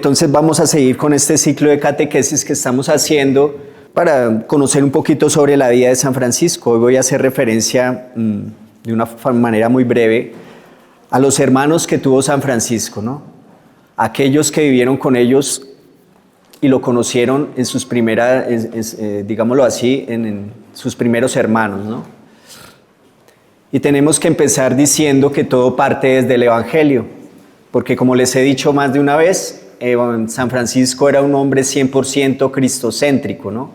Entonces vamos a seguir con este ciclo de catequesis que estamos haciendo para conocer un poquito sobre la vida de San Francisco. Hoy voy a hacer referencia de una manera muy breve a los hermanos que tuvo San Francisco, ¿no? Aquellos que vivieron con ellos y lo conocieron en sus primeras, digámoslo así, en sus primeros hermanos, ¿no? Y tenemos que empezar diciendo que todo parte desde el Evangelio, porque como les he dicho más de una vez, San Francisco era un hombre 100% cristocéntrico, ¿no?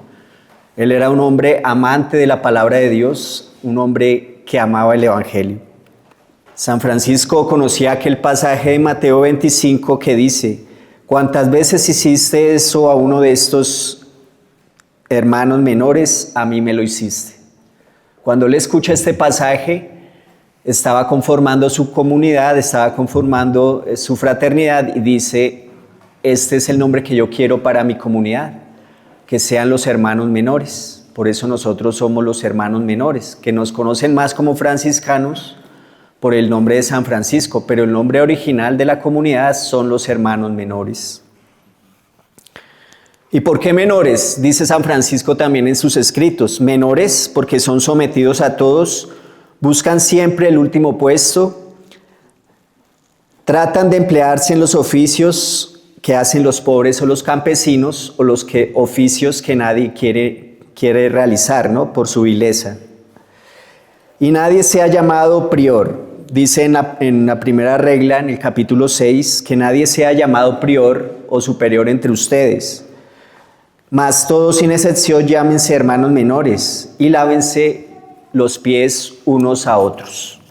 Él era un hombre amante de la palabra de Dios, un hombre que amaba el Evangelio. San Francisco conocía aquel pasaje de Mateo 25 que dice: «¿Cuántas veces hiciste eso a uno de estos hermanos menores, a mí me lo hiciste?». Cuando él escucha este pasaje, estaba conformando su comunidad, estaba conformando su fraternidad y dice: este es el nombre que yo quiero para mi comunidad, que sean los hermanos menores. Por eso nosotros somos los hermanos menores, que nos conocen más como franciscanos por el nombre de San Francisco, pero el nombre original de la comunidad son los hermanos menores. ¿Y por qué menores? Dice San Francisco también en sus escritos. Menores porque son sometidos a todos, buscan siempre el último puesto, tratan de emplearse en los oficios que hacen los pobres o los campesinos, o los oficios que nadie quiere realizar, ¿no? Por su vileza. Y nadie sea llamado prior. Dice en la primera regla, en el capítulo 6, que nadie sea llamado prior o superior entre ustedes. Mas todos sin excepción llámense hermanos menores y lávense los pies unos a otros.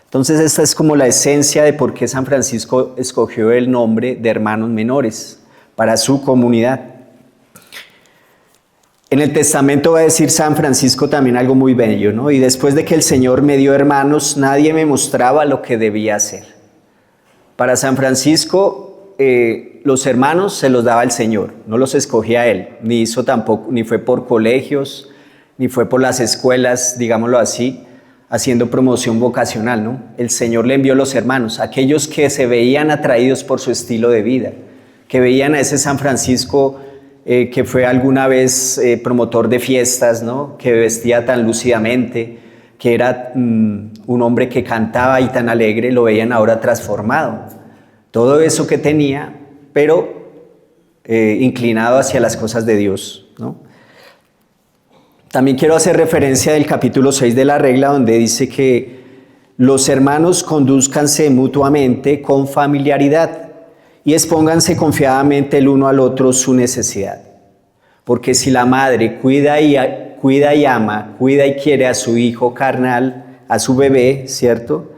Entonces esta es como la esencia de por qué San Francisco escogió el nombre de hermanos menores para su comunidad. En el testamento va a decir San Francisco también algo muy bello, ¿no? Y después de que el Señor me dio hermanos, nadie me mostraba lo que debía hacer. Para San Francisco, los hermanos se los daba el Señor, no los escogía él, ni fue por colegios, ni fue por las escuelas, digámoslo así, haciendo promoción vocacional, ¿no? El Señor le envió los hermanos, aquellos que se veían atraídos por su estilo de vida, que veían a ese San Francisco que fue alguna vez promotor de fiestas, ¿no? Que vestía tan lúcidamente, que era un hombre que cantaba y tan alegre, lo veían ahora transformado. Todo eso que tenía, pero inclinado hacia las cosas de Dios, ¿no? También quiero hacer referencia del capítulo 6 de la regla, donde dice que los hermanos condúzcanse mutuamente con familiaridad y expónganse confiadamente el uno al otro su necesidad. Porque si la madre cuida y ama, cuida y quiere a su hijo carnal, a su bebé, ¿cierto?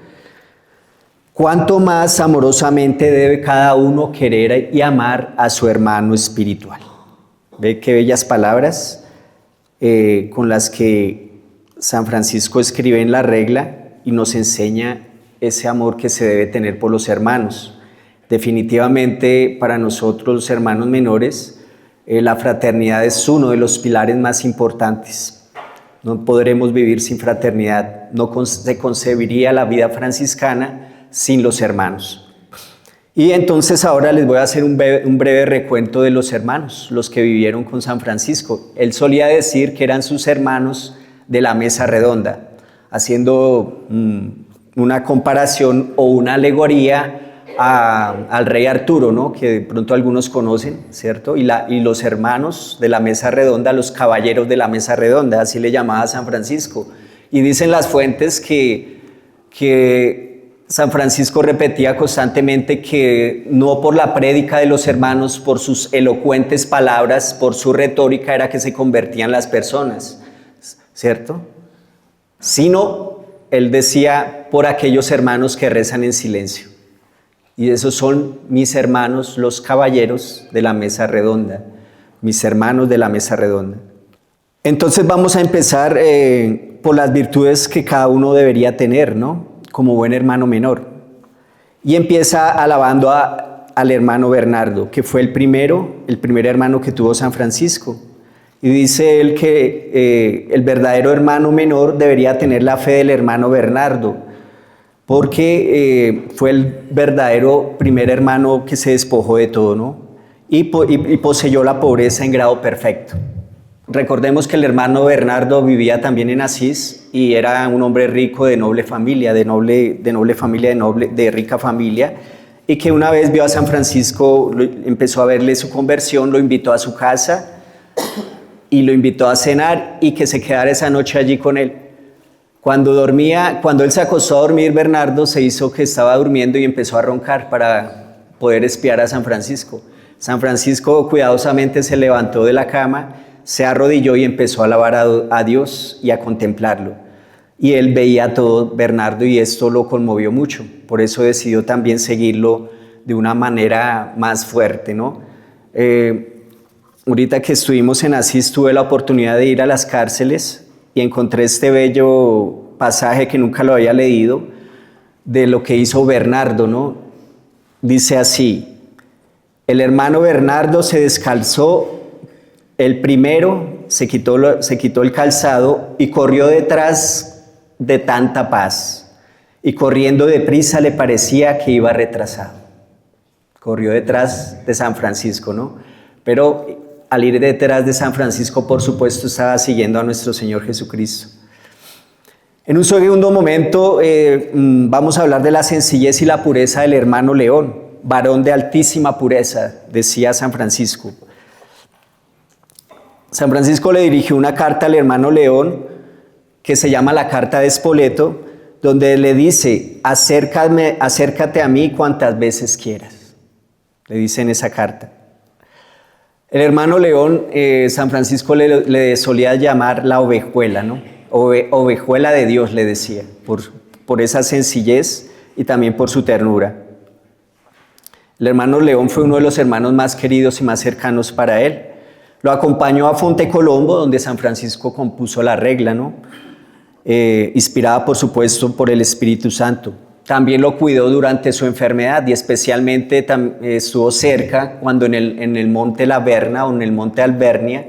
¿Cuánto más amorosamente debe cada uno querer y amar a su hermano espiritual? ¿Ve qué bellas palabras? Con las que San Francisco escribe en la regla y nos enseña ese amor que se debe tener por los hermanos. Definitivamente para nosotros los hermanos menores, la fraternidad es uno de los pilares más importantes. No podremos vivir sin fraternidad, no se concebiría la vida franciscana sin los hermanos. Y entonces ahora les voy a hacer un breve recuento de los hermanos, los que vivieron con San Francisco. Él solía decir que eran sus hermanos de la mesa redonda, haciendo una comparación o una alegoría al rey Arturo, ¿no? Que de pronto algunos conocen, ¿cierto? Y los hermanos de la mesa redonda, los caballeros de la mesa redonda, así le llamaba a San Francisco. Y dicen las fuentes que San Francisco repetía constantemente que no por la prédica de los hermanos, por sus elocuentes palabras, por su retórica era que se convertían las personas, ¿cierto? Sino, él decía, por aquellos hermanos que rezan en silencio. Y esos son mis hermanos, los caballeros de la mesa redonda, mis hermanos de la mesa redonda. Entonces vamos a empezar por las virtudes que cada uno debería tener, ¿no? Como buen hermano menor. Y empieza alabando al hermano Bernardo, que fue el primer hermano que tuvo San Francisco. Y dice él que el verdadero hermano menor debería tener la fe del hermano Bernardo, porque fue el verdadero primer hermano que se despojó de todo, ¿no? y poseyó la pobreza en grado perfecto. Recordemos que el hermano Bernardo vivía también en Asís y era un hombre rico de noble familia, de rica familia, y que una vez vio a San Francisco, empezó a verle su conversión, lo invitó a su casa y lo invitó a cenar y que se quedara esa noche allí con él. Cuando él se acostó a dormir, Bernardo se hizo que estaba durmiendo y empezó a roncar para poder espiar a San Francisco. San Francisco cuidadosamente se levantó de la cama, se arrodilló y empezó a alabar a Dios y a contemplarlo. Y él veía todo, Bernardo, y esto lo conmovió mucho. Por eso decidió también seguirlo de una manera más fuerte, ¿no? Ahorita que estuvimos en Asís, tuve la oportunidad de ir a las cárceles y encontré este bello pasaje que nunca lo había leído, de lo que hizo Bernardo, ¿no? Dice así: el hermano Bernardo se descalzó. El primero se quitó el calzado y corrió detrás de tanta paz. Y corriendo deprisa le parecía que iba retrasado. Corrió detrás de San Francisco, ¿no? Pero al ir detrás de San Francisco, por supuesto, estaba siguiendo a nuestro Señor Jesucristo. En un segundo momento vamos a hablar de la sencillez y la pureza del hermano León, varón de altísima pureza, decía San Francisco. San Francisco le dirigió una carta al hermano León que se llama la Carta de Spoleto, donde le dice: acércate a mí cuantas veces quieras. Le dice en esa carta. El hermano León, San Francisco le solía llamar la ovejuela, ¿no? Ovejuela de Dios, le decía, por esa sencillez y también por su ternura. El hermano León fue uno de los hermanos más queridos y más cercanos para él. Lo acompañó a Fonte Colombo, donde San Francisco compuso la regla, ¿no? Inspirada, por supuesto, por el Espíritu Santo. También lo cuidó durante su enfermedad y especialmente estuvo cerca cuando en el monte La Verna o en el monte Albernia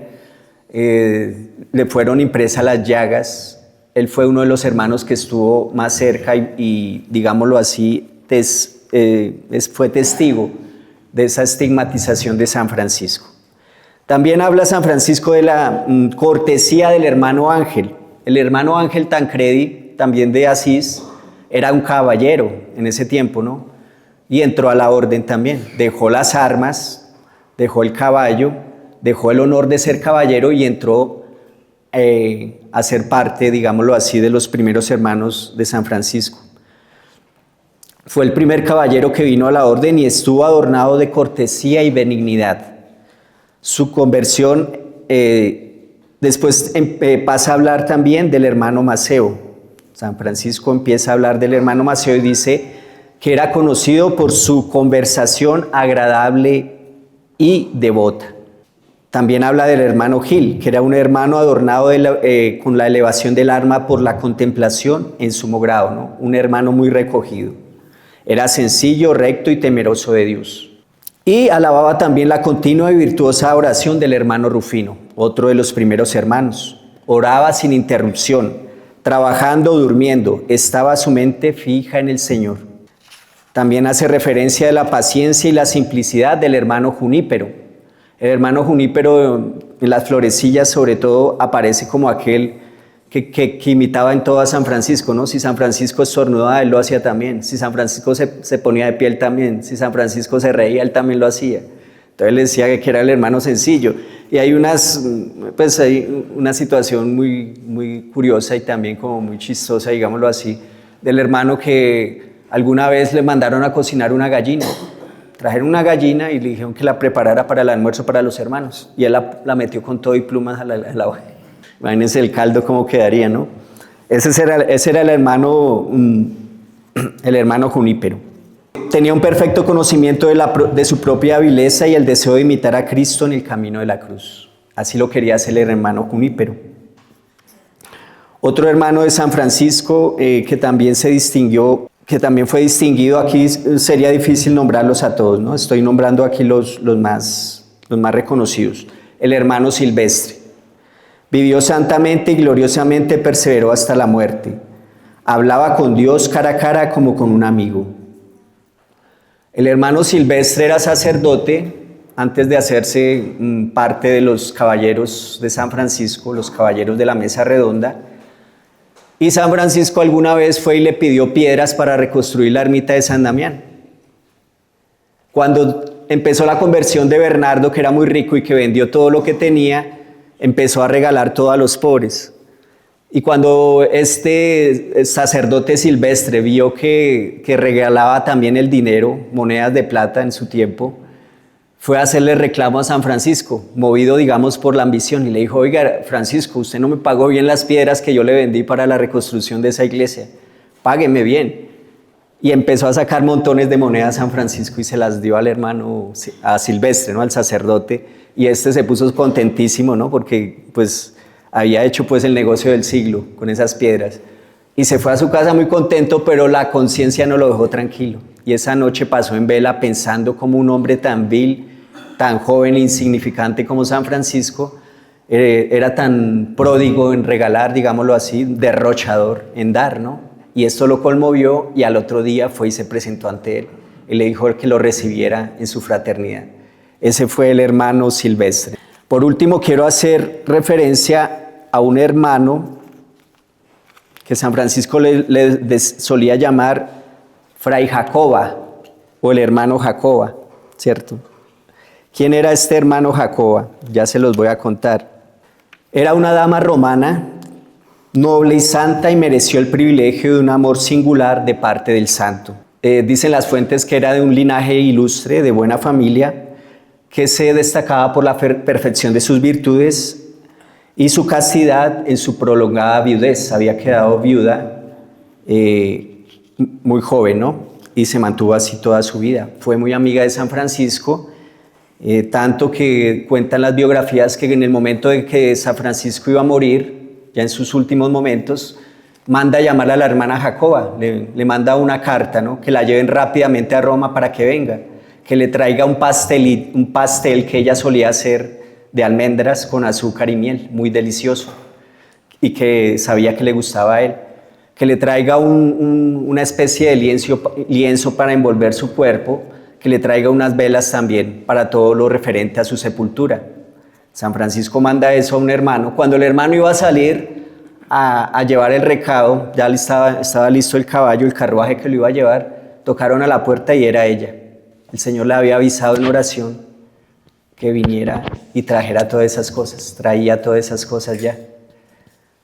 le fueron impresas las llagas. Él fue uno de los hermanos que estuvo más cerca y digámoslo así, fue testigo de esa estigmatización de San Francisco. También habla San Francisco de la cortesía del hermano Ángel. El hermano Ángel Tancredi, también de Asís, era un caballero en ese tiempo, ¿no? Y entró a la orden también. Dejó las armas, dejó el caballo, dejó el honor de ser caballero y entró a ser parte, digámoslo así, de los primeros hermanos de San Francisco. Fue el primer caballero que vino a la orden y estuvo adornado de cortesía y benignidad. Su conversión, después pasa a hablar también del hermano Maceo. San Francisco empieza a hablar del hermano Maceo y dice que era conocido por su conversación agradable y devota. También habla del hermano Gil, que era un hermano adornado con la elevación del alma por la contemplación en sumo grado, ¿no? Un hermano muy recogido. Era sencillo, recto y temeroso de Dios. Y alababa también la continua y virtuosa oración del hermano Rufino, otro de los primeros hermanos. Oraba sin interrupción, trabajando o durmiendo, estaba su mente fija en el Señor. También hace referencia de la paciencia y la simplicidad del hermano Junípero. El hermano Junípero, en las florecillas sobre todo, aparece como aquel que imitaba en todo a San Francisco, ¿no? Si San Francisco estornudaba, él lo hacía también. Si San Francisco se ponía de pie, él también. Si San Francisco se reía, él también lo hacía. Entonces le decía que era el hermano sencillo. Y hay una situación muy curiosa y también como muy chistosa, digámoslo así, del hermano que alguna vez le mandaron a cocinar una gallina. Trajeron una gallina y le dijeron que la preparara para el almuerzo para los hermanos. Y él la metió con todo y plumas a la olla. Imagínense el caldo cómo quedaría, ¿no? Ese era el hermano Junípero. Tenía un perfecto conocimiento de su propia vileza y el deseo de imitar a Cristo en el camino de la cruz. Así lo quería hacer el hermano Junípero. Otro hermano de San Francisco que también fue distinguido, aquí sería difícil nombrarlos a todos, ¿no? Estoy nombrando aquí los más reconocidos. El hermano Silvestre. Vivió santamente y gloriosamente perseveró hasta la muerte. Hablaba con Dios cara a cara como con un amigo. El hermano Silvestre era sacerdote, antes de hacerse parte de los caballeros de San Francisco, los caballeros de la mesa redonda. Y San Francisco alguna vez fue y le pidió piedras para reconstruir la ermita de San Damián. Cuando empezó la conversión de Bernardo, que era muy rico y que vendió todo lo que tenía, empezó a regalar todo a los pobres. Y cuando este sacerdote Silvestre vio que regalaba también el dinero, monedas de plata en su tiempo, fue a hacerle reclamo a San Francisco, movido, digamos, por la ambición, y le dijo: oiga, Francisco, usted no me pagó bien las piedras que yo le vendí para la reconstrucción de esa iglesia, págueme bien. Y empezó a sacar montones de monedas a San Francisco y se las dio al hermano, a Silvestre, ¿no? Al sacerdote, y este se puso contentísimo, ¿no? Porque pues había hecho pues el negocio del siglo con esas piedras. Y se fue a su casa muy contento, pero la conciencia no lo dejó tranquilo. Y esa noche pasó en vela pensando cómo un hombre tan vil, tan joven e insignificante como San Francisco, era tan pródigo en regalar, digámoslo así, derrochador en dar, ¿no? Y esto lo conmovió, y al otro día fue y se presentó ante él y le dijo que lo recibiera en su fraternidad. Ese fue el hermano Silvestre. Por último, quiero hacer referencia a un hermano que San Francisco le solía llamar Fray Jacoba, o el hermano Jacoba, ¿cierto? ¿Quién era este hermano Jacoba? Ya se los voy a contar. Era una dama romana, noble y santa, y mereció el privilegio de un amor singular de parte del santo. Dicen las fuentes que era de un linaje ilustre, de buena familia, que se destacaba por la perfección de sus virtudes y su castidad en su prolongada viudez. Había quedado viuda muy joven, ¿no? Y se mantuvo así toda su vida. Fue muy amiga de San Francisco, tanto que cuentan las biografías que en el momento en que San Francisco iba a morir, ya en sus últimos momentos, manda a llamar a la hermana Jacoba, le manda una carta, ¿no? Que la lleven rápidamente a Roma para que venga, que le traiga un pastel que ella solía hacer de almendras con azúcar y miel, muy delicioso, y que sabía que le gustaba a él, que le traiga una especie de lienzo para envolver su cuerpo, que le traiga unas velas también para todo lo referente a su sepultura. San Francisco manda eso a un hermano. Cuando el hermano iba a salir a llevar el recado, ya estaba listo el caballo, el carruaje que lo iba a llevar, tocaron a la puerta y era ella. El Señor le había avisado en oración que viniera y trajera todas esas cosas, traía todas esas cosas ya.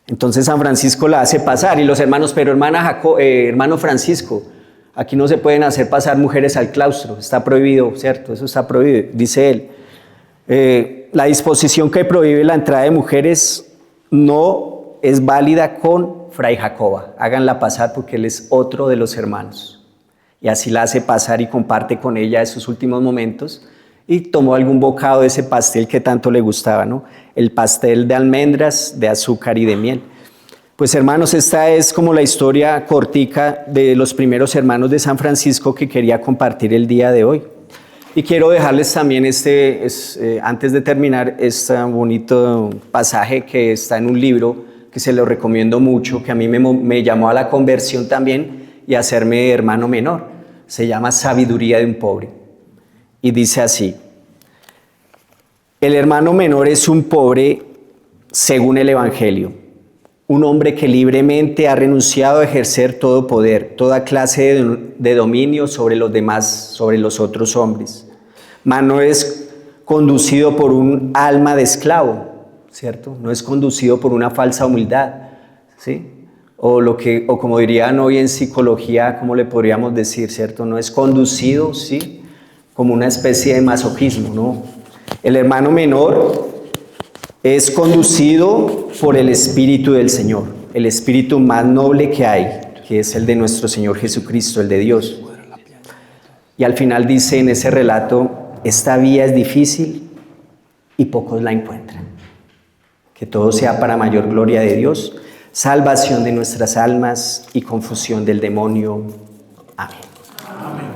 Entonces San Francisco la hace pasar y los hermanos: pero hermano Francisco, aquí no se pueden hacer pasar mujeres al claustro, está prohibido, ¿cierto? Eso está prohibido, dice él. La disposición que prohíbe la entrada de mujeres no es válida con Fray Jacoba, háganla pasar porque él es otro de los hermanos. Y así la hace pasar y comparte con ella esos últimos momentos, y tomó algún bocado de ese pastel que tanto le gustaba, ¿no? El pastel de almendras, de azúcar y de miel. Pues hermanos, esta es como la historia cortica de los primeros hermanos de San Francisco que quería compartir el día de hoy. Y quiero dejarles también antes de terminar, este bonito pasaje que está en un libro que se lo recomiendo mucho, que a mí me llamó a la conversión también y a hacerme hermano menor. Se llama Sabiduría de un pobre. Y dice así: el hermano menor es un pobre según el Evangelio, un hombre que libremente ha renunciado a ejercer todo poder, toda clase de dominio sobre los demás, sobre los otros hombres. Mas no es conducido por un alma de esclavo, ¿cierto? No es conducido por una falsa humildad, ¿sí? O como dirían hoy en psicología, ¿cómo le podríamos decir, cierto? No es conducido, ¿sí?, como una especie de masoquismo, ¿no? El hermano menor es conducido por el Espíritu del Señor, el Espíritu más noble que hay, que es el de nuestro Señor Jesucristo, el de Dios. Y al final dice en ese relato: esta vía es difícil y pocos la encuentran. Que todo sea para mayor gloria de Dios, salvación de nuestras almas y confusión del demonio. Amén. Amén.